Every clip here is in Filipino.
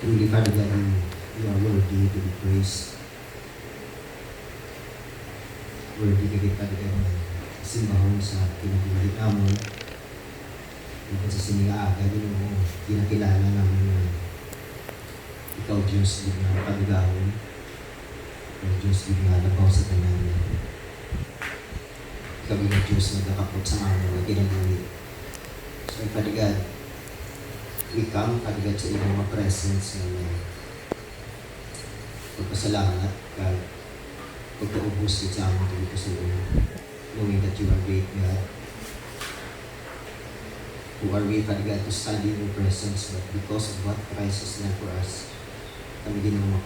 Truly, Father God, you are worthy to be praised. Worthy ka kita dengan simbahon sa pinagigit namin. Dito sa sinigaaga, ginakilala namin na ikaw, Diyos, din na paligawin. Ikaw, Diyos, din na labaw sa tanan. Ikaw, din na Diyos, nagkakapot sa amin na ginagalit. So, Father God, we come, Father God, sa iyong mga presence na pagpasalamat ka, pagpaubos din sa amin dito sa iyo, knowing that you are great, God. Who are we, Father God, to stand in your presence, but because of what Christ has done for us, kami din mo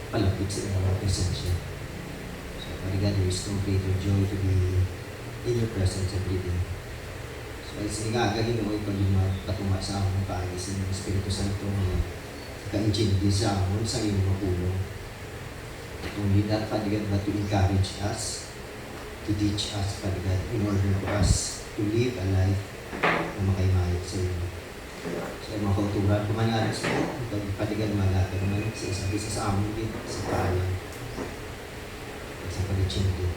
palapit sa iyong presensya. So, Father God, there is no greater joy to be in your presence every day. So, sinigagawin mo ikaw yung magkatuma sa among kaagis ng Espiritu Santo na ka-intindi sa amon sa iyong mapulong. Only that, Father God, but to encourage us, to teach us, Father God, in order for us to live a life na makaimayag sa iyo. So, mga kauturan, kumanyaris mo, Father God, malapit naman sa isang isa sa amon din, sa paalam, sa pag-intindi.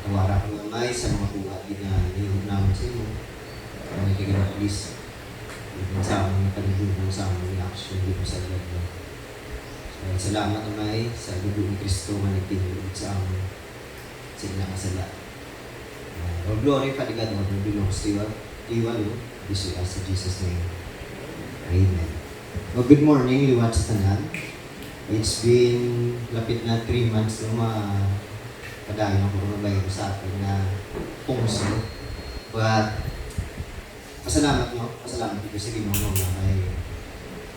Tawara ko naman sa mga buhat na nilihog namin sa iyo. Kami kaya please, sa aming pag-ibig sa aming action dito sa loob mo. So, salamat naman sa dugo ni Kristo na nagtinulog sa amin sa inakasala. All glory, Father God, all belongs to you alone. This we ask in Jesus' name. Amen. Well, good morning, liwat sa tanan. It's been lapit na 3 months na padayon ng coronavirus sa atin na pungso. But pasalamat dito sa Ginoo na may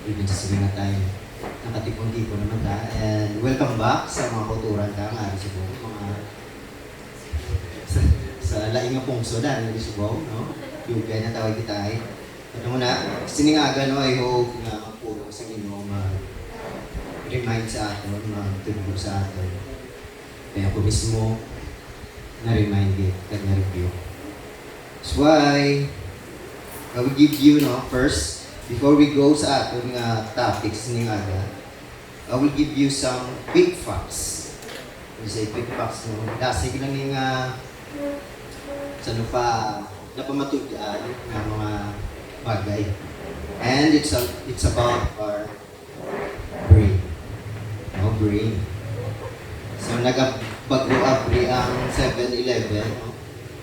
even sa sige tayo nakatipon-tipon naman ta. And welcome back sa mga kulturan ta nga sa mga sa laing nga pungso dahil sa Subo, no? Yung kaya na tawag kita ay ano muna, siningaga, no? I hope na magpulong sa Ginoo remind sa atin, magtulog sa atin. Kaya ako mismo na-remind it, na-review. That's why I will give you, first, before we go sa ating topics ni Aga, I will give you some quick facts. When you say quick facts, dasig lang yung napamatugyan ng mga bagay. And it's about our brain. No, brain. So, nagbago-abri ang 7-Eleven,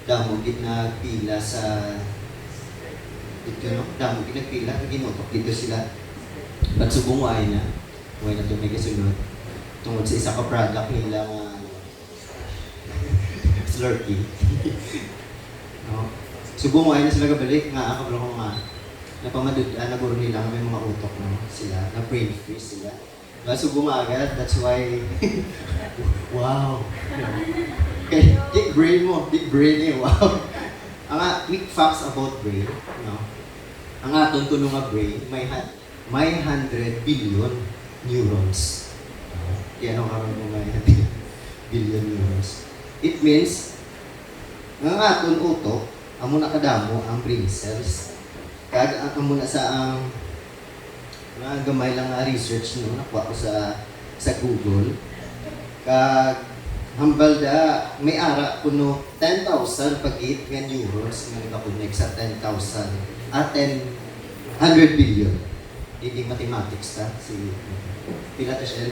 damo na pila sa damo pinagpila, ginutok dito sila. At subong ay na ito may kasunod. Tungod sa isa ka product nila Slurpee. No? Subong ay na sila kabalik nga ako lang nga naguro nila may mga utok sila, na brain freeze sila. Subong agad, that's why wow. Okay, big brain wow. Ang quick facts about brain, ang aton kuno nga brain may 100 billion neurons. Kaya karon mo may 100 billion neurons. It means ang aton utok amo na kadamo ang brain cells. Kag amo na sa gamay lang research nakuha ko sa Google. Kag hambal da may ara kuno 10,000 pagit nga neurons nga nakakonect sa 10,000 at 100 billion. Hindi mathematics ta si pila ta siya.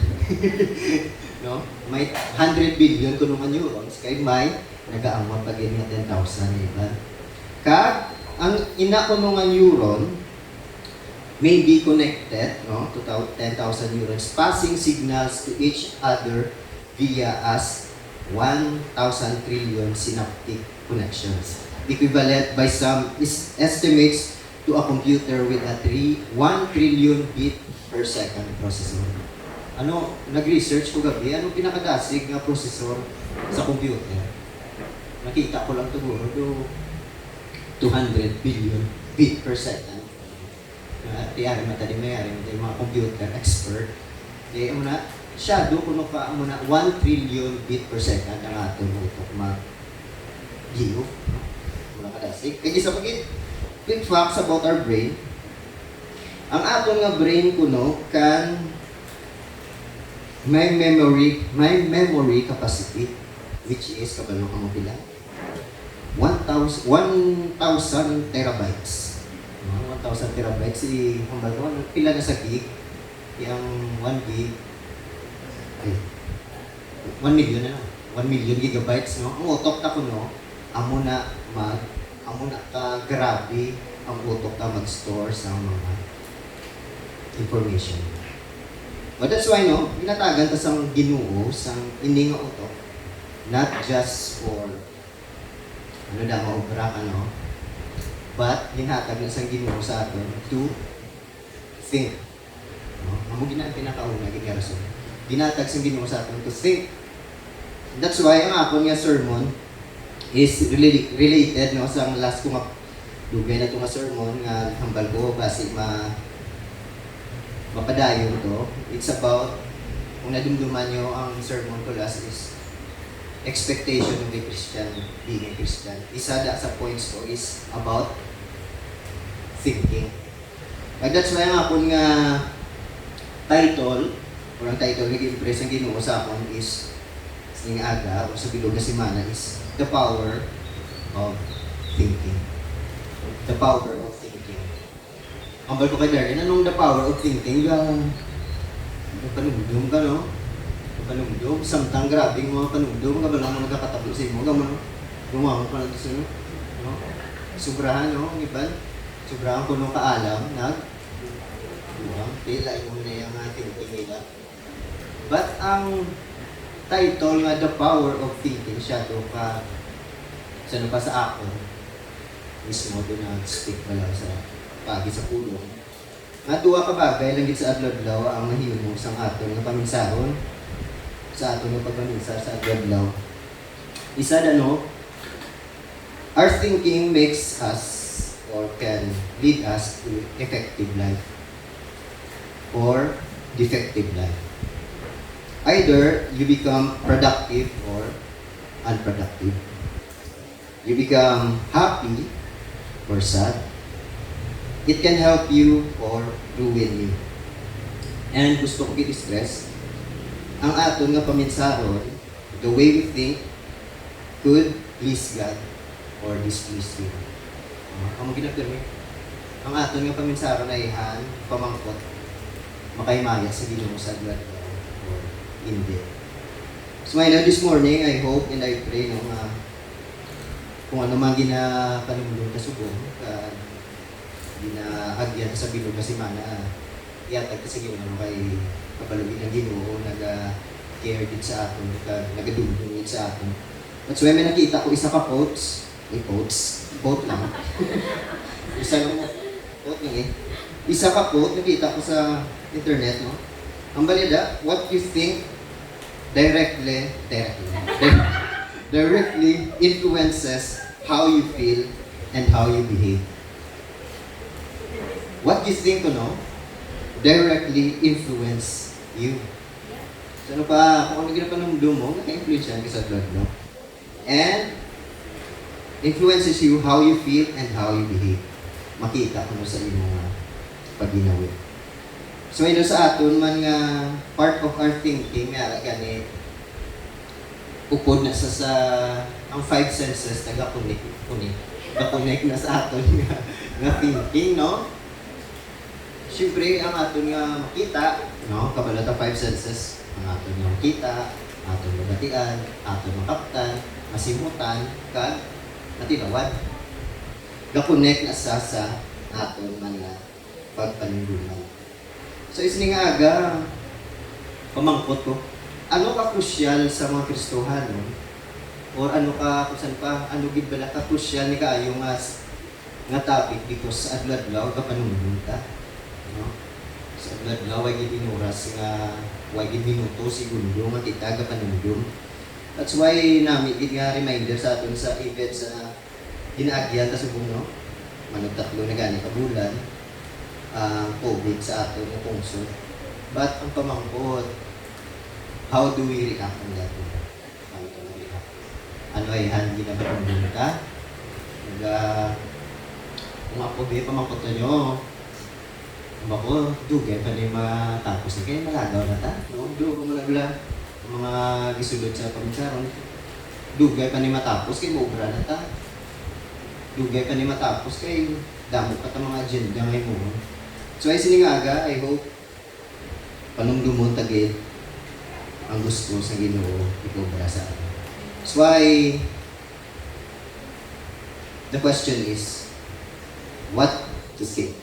No? May 100 billion kuno nga neurons kay may nagaamot pagit nga 10,000 iba. Kag ang ina kuno nga neuron may be connected, to 10,000 neurons passing signals to each other via as 1,000 trillion synaptic connections, equivalent by some estimates to a computer with a 1 trillion bit per second processor. Nag-research ko gabi, pinakadasig nga processor sa computer? Nakita ko lang siguro 200 billion bit per second. Tiyari mata yung mga computer expert. Shadow kuno pa muna 1 trillion bit per second ang atong utok mag-giyo. Muna kadasig. Kaya isa pagit quick facts about our brain. Ang aton nga brain kuno kan may memory capacity which is kabalo ka mo pila 1,000 terabytes. 1,000 terabytes hambal ko pila na sa gig yang 1 gig ay 1 million na 1 million gigabytes no. Ang utok ta kuno amo na ka grabe ang utok ta mag-store sa mga information. But that's why, no, ginatagan ta sang Ginoo, sang ini nga utok, not just for, maobra ka, no? But, ginatag na sang Ginoo sa atin to think. No? Amo pinakauna, ginason. Ginatag sang Ginoo sa atin to think. That's why, ang akon nga sermon is related, no, sa last ko nga dugay na ito nga sermon nga hambal ko basi mapadayon to. It's about, kung nadumduman nyo, ang sermon ko last is expectation of a Christian, being a Christian. Isa da sa points ko is about thinking. And that's why ang akong nga title, or ang title nag-impress ang Ginoo sa akon is sa aga, o sa bilog na simana is The Power of Thinking. The Power of Thinking. Ambal ko kay Darren, anong the power of thinking? Panumdum ka, no? Panumdum. Samtang grabing mga panumdum ka ba lang mo nagkakatapos sa imo? Gumawa ka lang sa ino. No? Sobrahan, no? Iban? Sobrahan ko nung kaalam. Pila mo na yung thinking nila. But ang title nga, The Power of Thinking, siya to ka sa ako. Mismo doon na-stick pa lang sa pagi sa pulong. Nga duwa ka bagay, langgit sa adlaw ang mahimong sang aton nga paminsahon sa aton nga pagpaminsar sa adlaw. Isa our thinking makes us or can lead us to effective life or defective life. Either you become productive or unproductive. You become happy or sad. It can help you or ruin you. And gusto ko i-stress, ang aton nga paminsahon, the way we think, could please God or displease you. Ang ginagdami, ang aton nga paminsahon ay pamangkot, makaymaya sa Ginoo sa adlaw or hindi. So this morning, I hope and I pray kung ano man ginapanumulong ka subong, ginahagyan sa bilog na simana, iatag kasi ginoon kay kapalugin ng Ginoo, nag-care din sa aton, nagadumdum din sa aton. That's why may nakita ko isa ka quotes, quote lang. Isa ka quote, nakita ko sa internet, no? Ang balida, what you think directly influences how you feel and how you behave. What you think, directly influence you. So kung ano ginapanumdum mo, naka-influence yan sa blood, no? And influences you how you feel and how you behave. Makita ko sa inyong pagginawin. So sa aton man nga part of our thinking nga gani upod na sa ang 5 senses nag-connect na sa aton nga thinking, no? Siyempre, ang aton nga makita, no? Kabalata 5 senses, ang aton nga makita, aton magatian, aton makaptan, masimutan, natinawad. Ga-connect na sa aton mga pagpanundunan. So, isni nga aga, pamangkot ko, ano ka krusyal sa mga Kristohan, no? Or ano ka, ano gibala ka krusyal ni kaayo nga topic dito sa adlaw kapanundunan ka? No? Sa adlaw way ginuras nga way minuto segundo nga kita kapanundunan. That's why nami nga reminder sa aton sa event sa ginaagyan ta subong, no? Managtatlo na gani ka bulan COVID sa aton nga pungso. But ang pamangkot, how do we react on that? Ano ay hindi na matundun ka? Kung ako pamangkot na nyo, Bako, dugay pa ni matapos na kayo malagaw na ta. No? Dugo mo nagla mga gisulod sa pagsaron. Dugay pa ni matapos kay mobra na ta. Dugay pa ni matapos kay damo pa ta mga agenda ngay mo. So ay siningaga, I hope panumdumon tagid ang gusto sa Ginoo ikobra sa atin. So why the question is, what to think?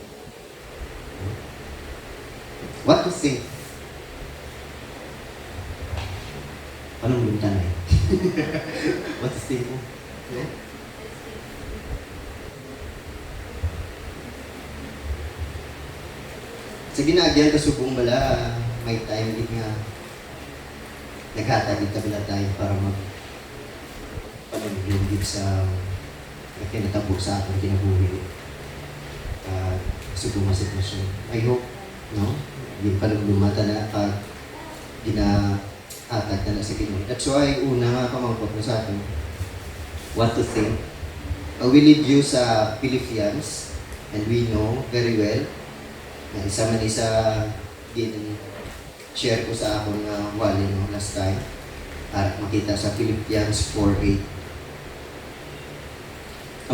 What to think? Anong yung tanay? What to think mo? Yeah? Sa ginagyan kasubong bala, may time din nga naghatagid ka bala tayo para panunod din sa kinatabo sa ating kinabuhi. Subong nga sitwasyon. I hope, no? Yung panunumata na pag ginahatag na sa Ginoo. That's why una nga pamangkot na sa atin, what to think. We lead you sa Philippians, and we know very well na isa man isa share ko sa akong wali no, last time para makita sa Philippians 4:8.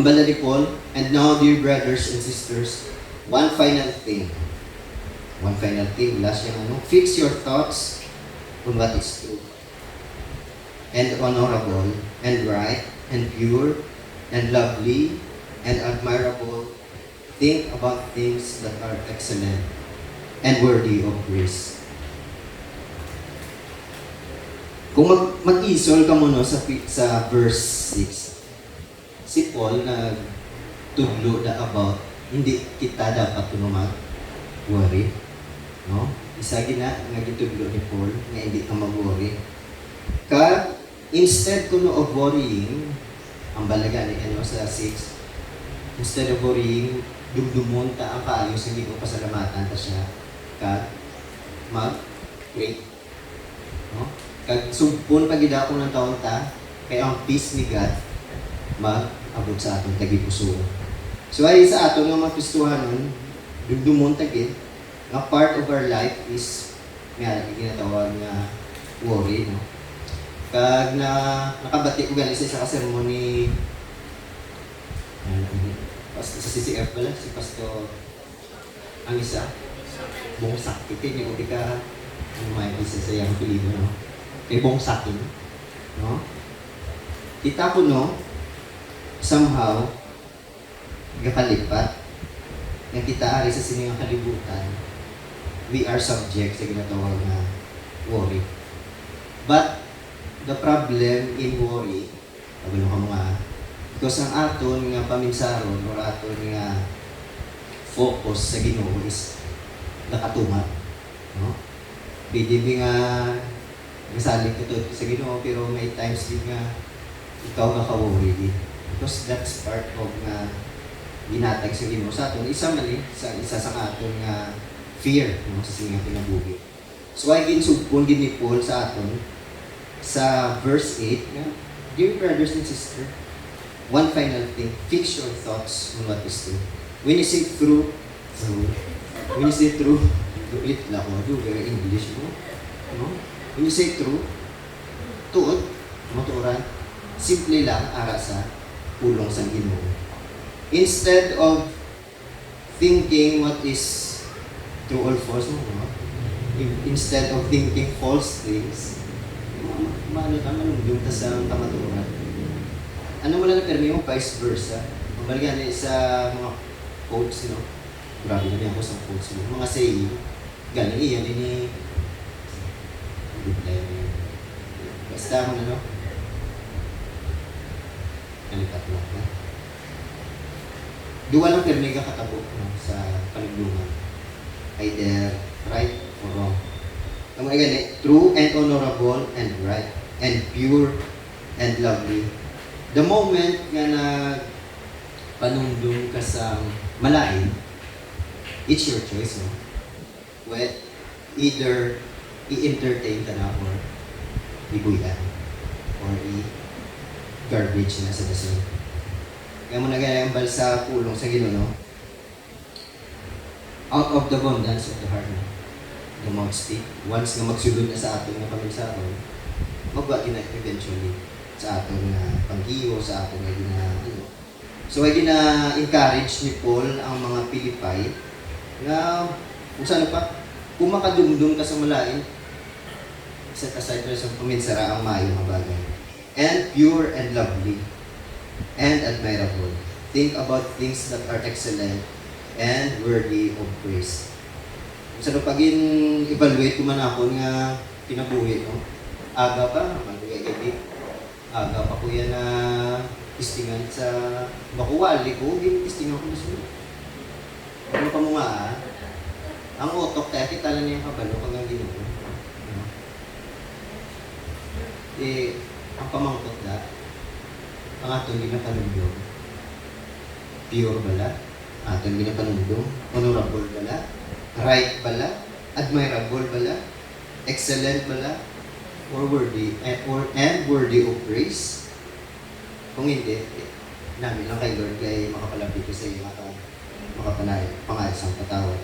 Ang bala ni Paul, and now dear brothers and sisters, one final thing, wala siyang fix your thoughts on what is true, and honorable, and right, and pure, and lovely, and admirable. Think about things that are excellent and worthy of praise. Kung mag-isol ka muna sa verse 6, si Paul nagtudlo na about hindi kita dapat mag-worry. No? Isa gina nga gitudlo ni Paul na hindi ka mag-worry. Instead of worrying, ang balaga ni sa 6, instead of worrying, dumdumon ta ang kaayo sa hindi ko pasalamatan ta siya mag-pray. No? Sumpon pagid ako ng taon ta, kaya ang peace ni God mag-abot sa aton tagipuso. So ay sa aton nga mapistuhanon, dumdumon tagid, nga part of our life is nga ginatawag nga worry, no? Kag nakabati ko galing sa sermon ni sa CCF pala, si Pastor ang isa, Bong Sakit, yung hindi ka may isa sa yung Pilipino, no? Kay Bong Sakin, no? Kita ko, no, somehow, gakalipat, na kita ari sa siningang kalibutan, we are subject sa ginatawag na worry. But, the problem in worry, pagano ka mga, because ang aton nga paminsaron o aton nga focus sa Ginoo is nakatungat, no? BDB nga nasalig ka to sa Ginoo, pero may times din nga ikaw ka-worry din. Because that's part of nga ginatag sa Ginoo sa aton. Isa man isa sa aton nga fear, no? Sa singa pinabuhi. So ay ginsugpon din ni Paul sa aton sa verse 8 nga, dear brothers and sisters, one final thing, fix your thoughts on what is true. When you say true, when you say true, ulit lang ako, very English mo. No? When you say true, tuod, maturan, simple lang ara sa pulong sa Ginoo. Instead of thinking what is true or false, no? Instead of thinking false things, manunod ta sa kamaturan. Ano wala na permi mo, vice versa. Mabaligan sa mga quotes, no? Grabe na niya ako sa quotes mo. Mga saying, galing iyan, ini basta mo na, no? Kalipat lang, no? Duwa lang permi ka katabo, no? Sa kalibungan. Either right or wrong. Ang mga ganit, true and honorable and right and pure and lovely. The moment nga panungdong ka sa malain, it's your choice, no? Well, either i-entertain ka na or ibuyan or i-garbage na sa dasal. Kaya mo na ganyan sa pulong sa Ginoo, no? Out of the abundance of the heart, no? The mouth speak. Once nga magsulod na sa aton nga pamilsaron, magwa din na eventually sa aton nga panghiyo, sa aton nga ano. So ay gina-encourage ni Paul ang mga Pilipay na kung saan pa, kung makadumdum ka sa malain, set aside na sa paminsara ang maayong mga bagay. And pure and lovely and admirable. Think about things that are excellent and worthy of praise. Sa pag-evaluate ko man ako nga kinabuhi, no? Aga pa, mag-edit. Aga pa ko yan na tistingan sa bakuwali ko, tistingan ko na sunod. Ano pa mo nga, ang utok, kaya kita na niya kabalo pag ang ginoo. No? Ang pamangkot na, ang atong ginapanundong, pure bala, atong ginapanundong, honorable bala, right bala, admirable bala, excellent bala, or worthy, and worthy of praise. Kung hindi, namin lang kay Lord kay makapalapit ko sa iyo makapangayos ang patawad.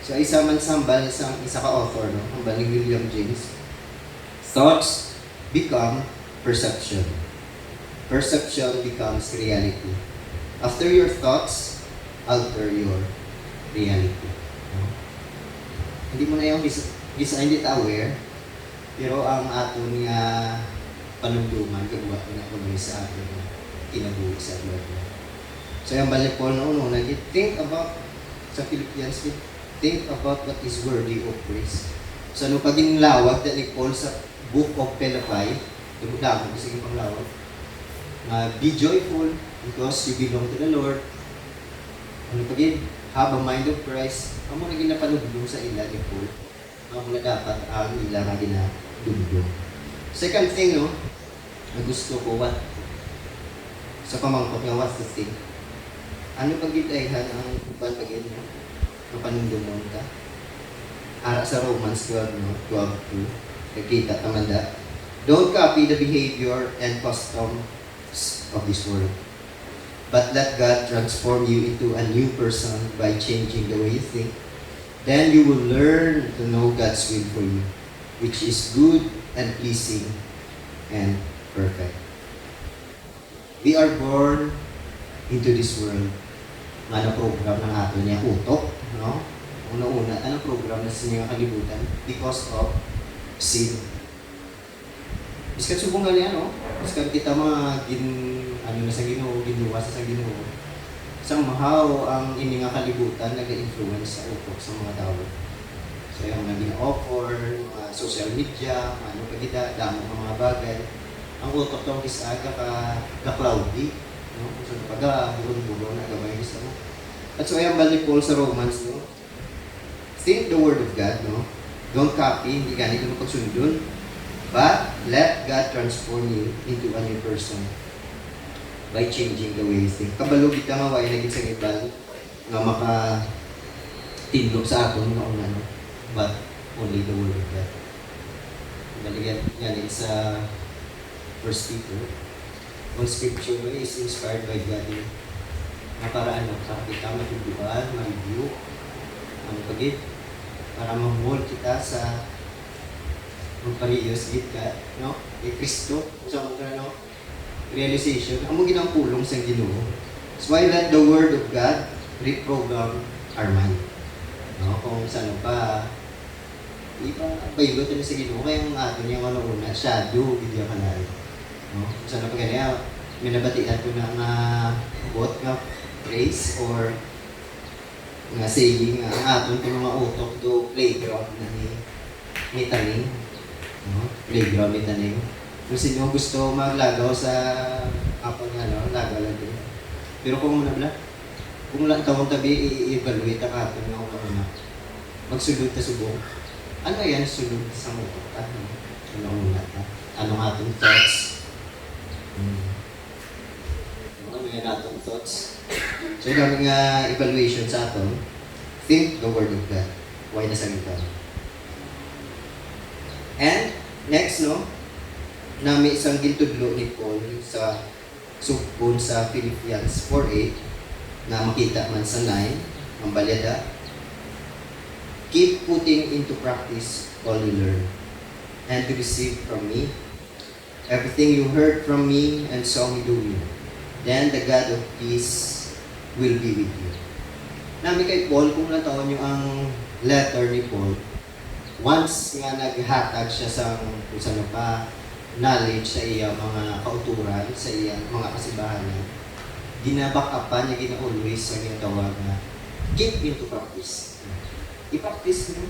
So isa man sambal, isa ka author, no? Ang ni William James. Thoughts become perception. Perception becomes reality. After your thoughts, alter your reality. No? Hindi mo na yung hindi ta aware, pero ang aton nga panumduman, kagawa ko na kung sa atin kinabuhi sa Lord. So yung balik po noon, think about, sa Philippians, think about what is worthy of praise. So ano paging lawag na ni Paul sa Book of Philippi, dumudamo, sige pang lawag, be joyful because you belong to the Lord. Ano paging, have a mind of Christ. Ang mga ginapanudlong sa ila ni Paul, ang mga dapat ang ila na ginadumdum. Second thing, no, na gusto ko, sa pamangkot nga, what's the thing? Ano pag-itayhan ang uban pag-in, no? Kapanundumon ka? Ara sa Romans 12, no? 12:2. Nagkita naman da. Don't copy the behavior and customs of this world. But let God transform you into a new person by changing the way you think. Then you will learn to know God's will for you, which is good and pleasing and perfect. We are born into this world. Ano program ng ato niya utok, no? Una-una, ano program na sa niya kalibutan? Because of sin. Iskat subong nga niya, no? Iskat kita mga ano na sa Ginoo, ginuwas sa Ginoo. Somehow, ang ini nga kalibutan nag-influence sa utok sa mga tao. So, yung naging offer, social media, ano pagkita, damo ng mga bagay. Ang utok daw kisaga ka cloudy, no? So, burong-burong na gamay isa mo. At so, ayan balik Paul sa Romans, no? Think the word of God, no? Don't copy, hindi ganito mo pagsundon. But, let God transform you into a new person by changing the way you think. Kabalo kita nga, why naging sa ibang nga maka-tinlok sa aton noong ano, but only the word of God. Balikan yan sa 1 Peter. All scripture is inspired by God. Para ano, para kita matuduan, ma-review, ano pagit, para ma-mold kita sa magpariyos kita, no? Kay Kristo, kung saan mo ka, no? Realization, ang mga ginang sa Ginoo. So why let the Word of God reprogram our mind? No? Kung saan pa, iba, bayot na sa Ginoo, kaya ang ato niya una, shadow, video ka na rin. No? Kung saan pa kaya, minabatian ko na nga bot nga praise or nga saying nga ang aton itong mga utok do playground na ni taning. No? Playground ni taning. Kung sino gusto maglagaw sa ako nga, no? Lagaw lang din. Pero kung muna bala, kung lang taong tabi i-evaluate ang aton nga una, magsulod na subong. Ano yan sulod sa utok? Ano muna? Anong atong thoughts? Ano yan atong thoughts? So yung aming evaluation sa aton, think the Word of God. Why na sa ito? And, next, no? Na may isang gintudlo ni Paul sa sukbon sa Philippians 4:8 na makita man sa 9, ang balyada. keep putting into practice all you learn and receive from me. Everything you heard from me and saw me doing, then the God of peace will be with you. Nami kay Paul, kung nataon nyo ang letter ni Paul, once nga naghatag siya sa kung saan pa, knowledge sa iya mga kauturan, sa iya mga kasibahan niya, ginabakapan niya, gina-always sa ginatawag na keep into practice. I-practice mo.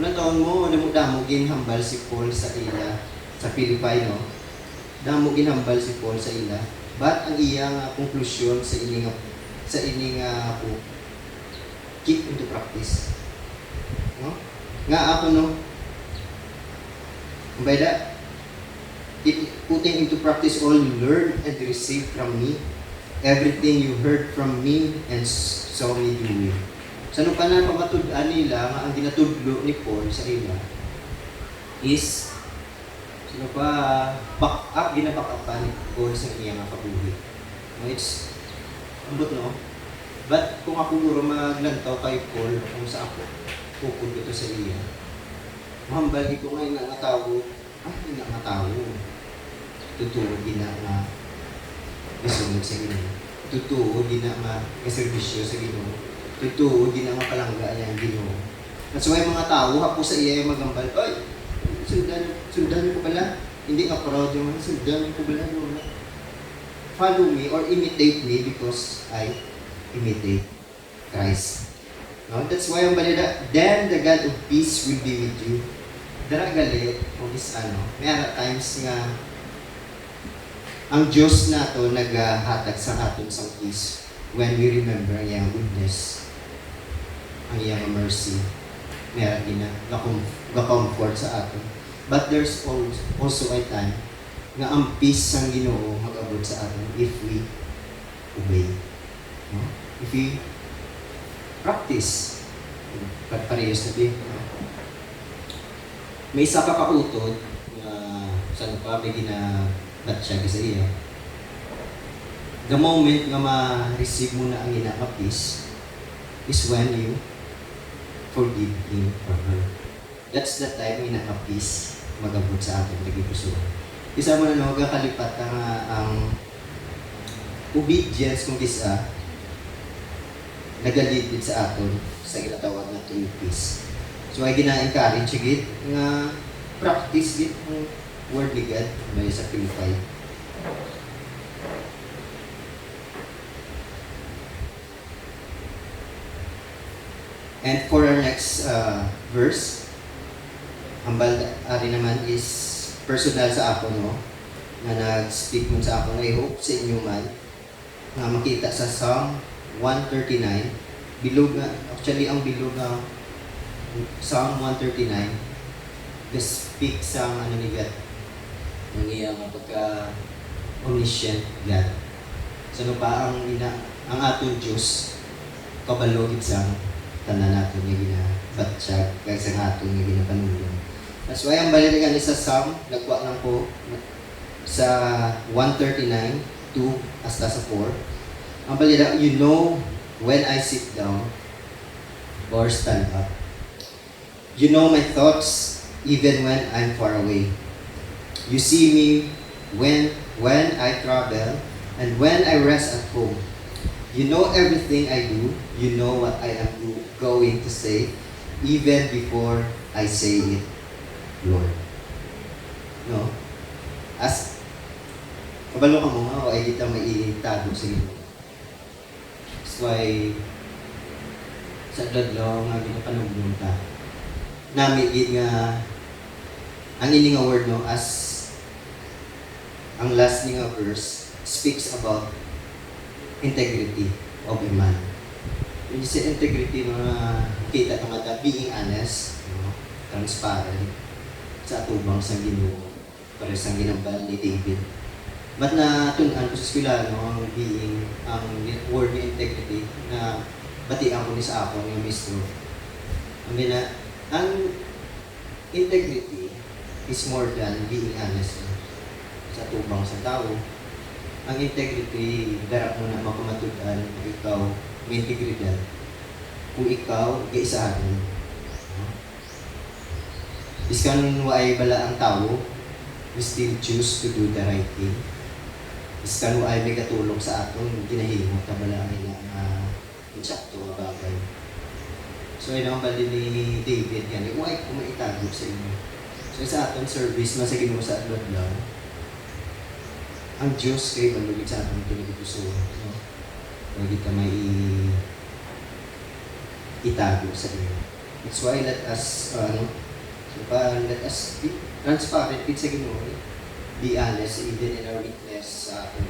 Unang taon mo, damo ginhambal si Paul sa ila, sa Philippi, no? Damo ginhambal si Paul sa ila. But ang iyang konklusyon sa ining po, keep into practice. No? Nga ako, no? By that, putting into practice all you learn and receive from me, everything you heard from me and saw me doing. Sa nung pa na pamatud-an nila, nga ang ginatudlo ni Paul sa ila is ginaback up pa ni Paul sa iyang kabuhi. No, it's ambot, no? But kung ako guro maglantaw kay Paul kung sa ako, pupun ko to sa iya. Mahambal ko ngayon nga tao, nga tao. Totoo, gina nga gasunod sa Ginoo. Totoo, gina nga gaserbisyo sa Ginoo. Totoo, gina nga palangga niya ang Ginoo. At so may mga tao, hapo sa iya yung magambal, ay, sundan niyo ko pala. Hindi nga proud yung mga, sundan niyo ko pala. Follow me or imitate me because I imitate Christ. No? That's why ang balita, then the God of peace will be with you. Dara gali, o is may times nga ang Diyos nato naghatag sa aton sa peace when we remember ang iyang goodness, ang iyang mercy, meron din na comfort sa aton. But there's also a time nga ang peace ang Ginoo mag-abot sa aton if we obey. No? If we practice, parehas na din. May isa pa kautod na saan pa may ginabatsyag sa iya. The moment nga ma-receive mo na ang peace is when you forgive him or her. That's the time peace mag-abot sa ating nagipuso. Isa mo na magkakalipat ang obedience kung isa nagalipid sa aton sa ginatawag na true peace. So ay gina-encourage gid nga practice gid ang word ni God by sa Philippi. And for our next verse, ang ari naman is personal sa ako, no? Na nag-speak mo sa ako. I hope sa inyo man na makita sa Psalm 139. Bilog na, actually ang bilog na Psalm 139 speak sa ni God. Ang iyang pagka-omniscient God. So pa ang aton Diyos kabalogid sa tanan natin nga ginabatsyag kag sa aton nga ginapanulong. That's why ang balita ni sa Psalm nagwa lang po sa 139 2 hasta sa 4. Ang balita, you know when I sit down or stand up. You know my thoughts even when I'm far away. You see me when I travel and when I rest at home. You know everything I do. You know what I am going to say even before I say it, Lord. No? As kabalo ka mo nga, o ay kita maitado sa iyo. That's why sa dadlaw nga ginapanugdong ta. Namigid nga ang ini nga word, no, as ang last ni nga verse speaks about integrity of a man. Yung sa integrity na kita ito nga being honest, no, transparent sa atubang sa Ginoo para sa ginambal ni David. But na tunan ko sa eskwela, no, ang word ni integrity na batian ko ni sa ako ng mistro. Ang integrity is more than being honest, no, sa tubang sa tao. Ang integrity, darap mo na makamatudan kung ikaw may integridad. Kung ikaw, gaisahan mo. No? Iskan waay bala ang tao, we still choose to do the right thing. Iskan waay may katulong sa aton, ginahimo ka bala nila nga insakto nga bagay. So yun ang bali ni David yan, waay kumaitago sa inyo. So sa aton service, nasa Ginoo sa adlaw lang, ang Diyos kay balugid sa aton pinagpuso. No? Huwag ka may itago sa inyo. That's why let us, let us be transparent with sa Ginoo. Be honest, even in our weakness sa atong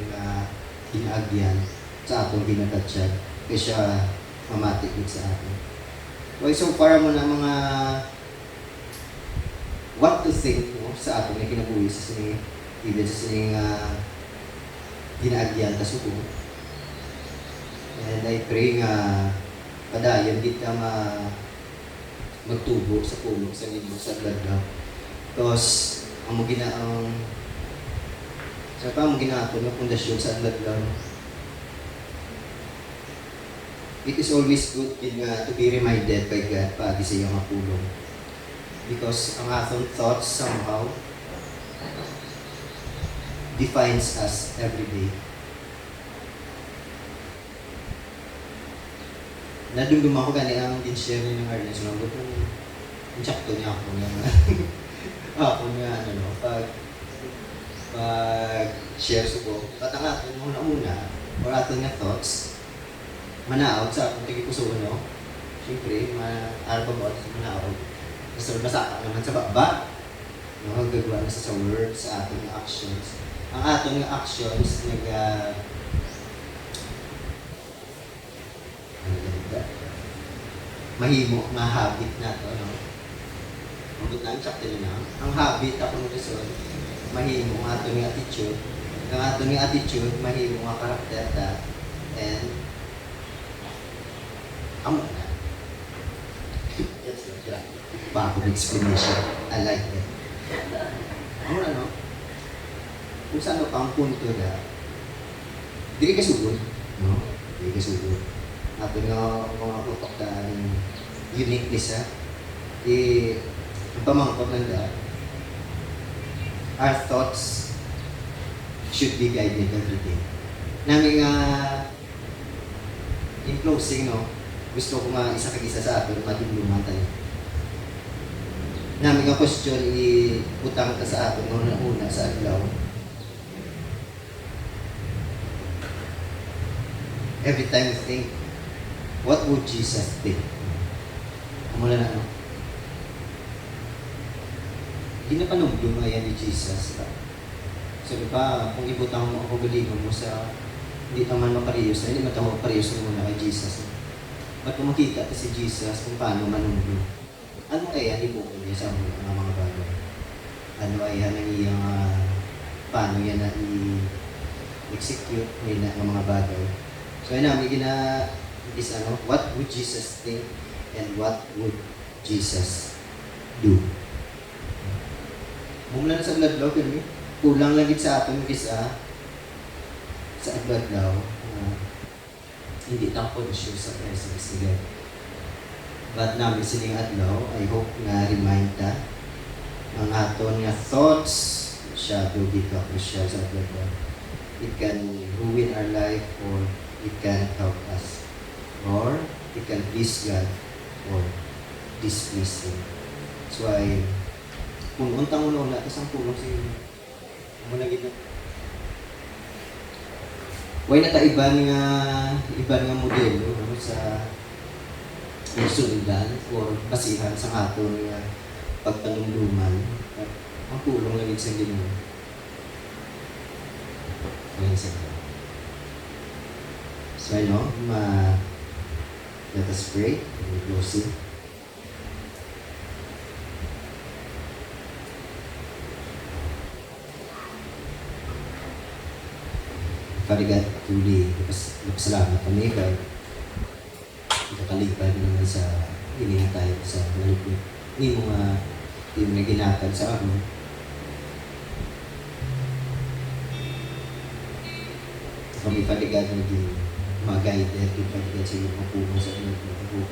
ginaagyan, sa atong ginatatsyan, kaya siya mamatik sa atin. Okay, so para mo na mga what to think sa atong na kinabuhi sa sining, even sa sining ginaagyan ta suko. And I pray nga padayon di ka magtubo sa pulong sa inyo sa Adlaw. Because ang sa pa mo ginato ng pundasyon sa Adlaw. It is always good to be reminded by God pagi sa iyong pulong. Because ang atong thoughts somehow defines us every day. Nadumdum ako gani ang din-share ng Ernest. Nung insakto niya ako nga pag-share ko. At ang ato una or ato nga thoughts, manaog sa akong tigikuso, no? Siyempre, araw ba sa manaog? Gusto basa naman sa baba. No? Gagawa na sa words, sa atong actions. Ang atong actions, mahimo, habit na to, no? Mabot na ang chapter na. Ang habit ako ng reson, mahimo ang atong attitude. Ang atong attitude, mahimo ang karakter ta, and amo na. That's good. Bagong explanation. I like it. Amo na, no? Kung saan pa ang punto na, dili ka sugod, no? Dili ka sugod. Ato nga mga utok na uniqueness, ang pamangkot nanda, our thoughts should be guided every day. Namin nga, in closing, no, gusto ko nga isa kag-isa sa atin, matulungan tayo. Namin nga question, utang ta sa atin, una sa adlaw. Every time we think, what would Jesus think? Mula na, no? Hindi na panumdum nga yan ni Jesus. So, diba, kung ibutang mo ako galingon mo sa hindi naman maparehos na, hindi matawag parehos na muna kay Jesus. Ba't kung makita si Jesus kung paano manumdum? Ano kaya ni Bukol niya sa mga bagay? Ano kaya nang iyang paano yan na i-execute nila ng mga bagay? So, yun namin is what would Jesus think and what would Jesus do? Mula na sa Adlaw, pero kulang lang sa atin isa sa Adlaw, hindi tayo conscious sa presence ni God. But namin sining Adlaw, I hope na remind ta ang aton nga thoughts shadow dito crucial sa Adlaw. It can ruin our life or it can help us. Or it can please God or displease Him. So kung untang una, isang pulong sa inyo. Muna gito. Way na ta iban nga modelo sa sundan or basihan sa aton nga pagpanumduman. Ang pulong lang sa Ginoo. Ayan sa Ginoo. So let us pray. We're closing. Father God, truly, salamat kami kay kakalipad naman sa inihan tayo sa malipid. Hindi mo nga yung naginatan sa amin. Kami, Father God, naging mag-guide at yung Father God sa iyong mapuno sa iyong mapuno.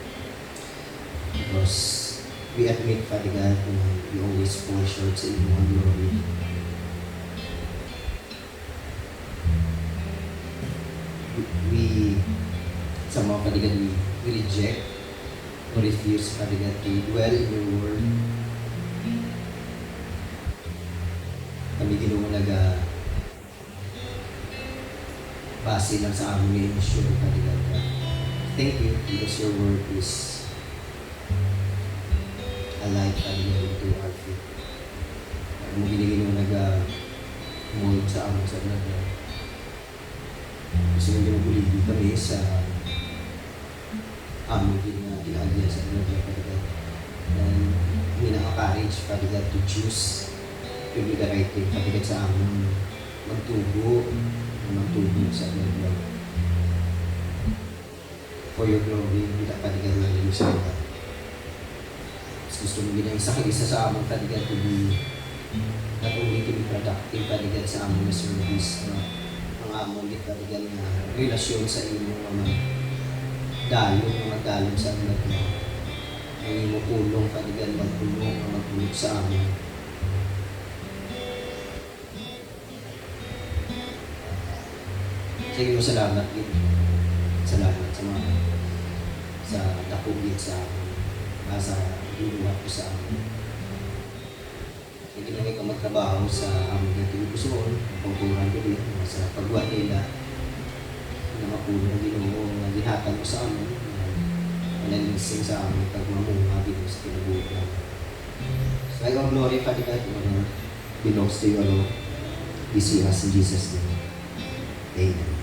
Because we admit, Father God, we always fall short sa inyong glory. We somehow, Father God, we reject or refuse, Father God, to dwell in your word. Kami Ginoo base lang sa aming mission, Father God. Thank you because your word is a light, Father God, to our feet. Kami Ginoo mold sa aming sa blood. Gusto nyo ginuguligi kami sa aming ginagaya sa blood, Father God. And minaka-courage, Father God, to choose to do the right thing, Father God, sa aming magtubo sa blood. For your glory, hindi na Father God lang sa mga. Gusto mo isa sa aming, Father God, to be not only to be productive, Father God, sa aming service, no? Ang among Father God, na relasyon sa inyong mga dalog sa blood, no? Ang iyong pulong, Father God, magpulong sa amin. Sige mo, salamat din. Salamat sa dakugit sa amin. Sa inuwat ko sa amin. Hindi na ka magtrabaho sa aming natin gusto ko. Pagkuran ko din. Sa pagbuhat nila. Na mapulong Ginoo na ginhatag mo sa amin. Nalising sa amin pagmamunga din sa kinabuhi namin. So, all glory, Father God, belongs to you alone. We see us in Jesus' name. Amen.